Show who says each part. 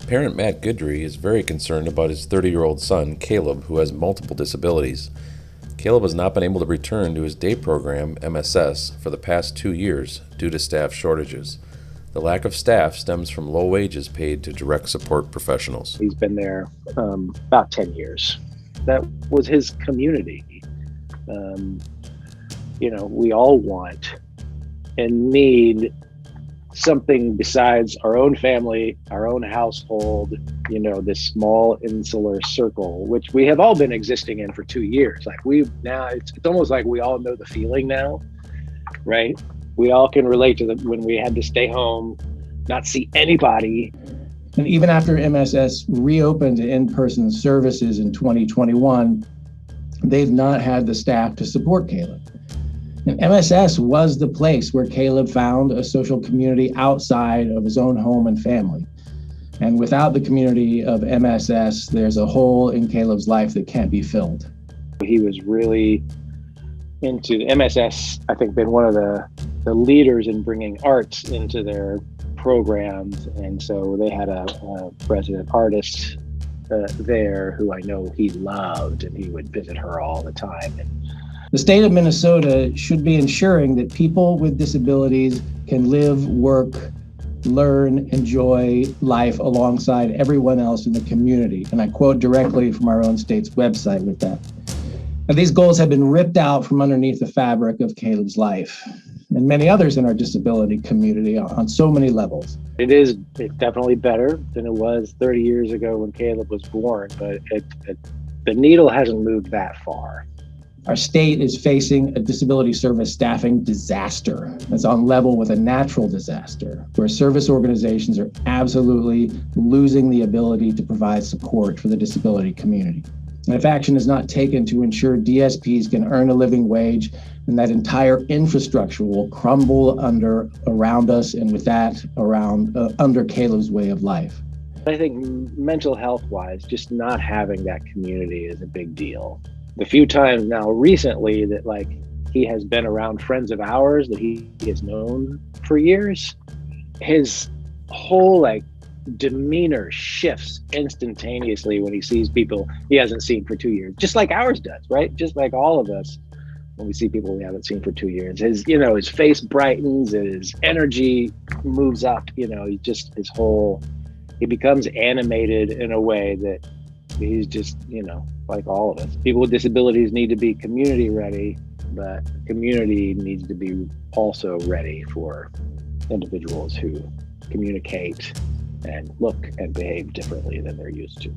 Speaker 1: Parent Matt Guidry is very concerned about his 30-year-old son, Caleb, who has multiple disabilities. Caleb has not been able to return to his day program, MSS, for the past 2 years due to staff shortages. The lack of staff stems from low wages paid to direct support professionals.
Speaker 2: He's been there about 10 years. That was his community. We all want and need something besides our own family, our own household, this small insular circle, which we have all been existing in for 2 years. It's almost like we all know the feeling now, right? We all can relate to when we had to stay home, not see anybody.
Speaker 3: And even after MSS reopened in-person services in 2021, they've not had the staff to support Caleb. And MSS was the place where Caleb found a social community outside of his own home and family. And without the community of MSS, there's a hole in Caleb's life that can't be filled.
Speaker 2: He was really into MSS, I think, been one of the leaders in bringing arts into their programs. And so they had a resident artist there who I know he loved, and he would visit her all the time.
Speaker 3: The state of Minnesota should be ensuring that people with disabilities can live, work, learn, enjoy life alongside everyone else in the community. And I quote directly from our own state's website with that. Now, these goals have been ripped out from underneath the fabric of Caleb's life and many others in our disability community on so many levels.
Speaker 2: It's definitely better than it was 30 years ago when Caleb was born, but the needle hasn't moved that far.
Speaker 3: Our state is facing a disability service staffing disaster that's on level with a natural disaster, where service organizations are absolutely losing the ability to provide support for the disability community. And if action is not taken to ensure DSPs can earn a living wage, then that entire infrastructure will crumble around us, and with that, under Caleb's way of life.
Speaker 2: I think mental health-wise, just not having that community is a big deal. The few times now recently that he has been around friends of ours that he has known for years, his whole demeanor shifts instantaneously when he sees people he hasn't seen for 2 years, just like ours does, right? Just like all of us when we see people we haven't seen for 2 years. His face brightens, his energy moves up, he becomes animated in a way that he's just, like all of us. People with disabilities need to be community ready, but the community needs to be also ready for individuals who communicate and look and behave differently than they're used to.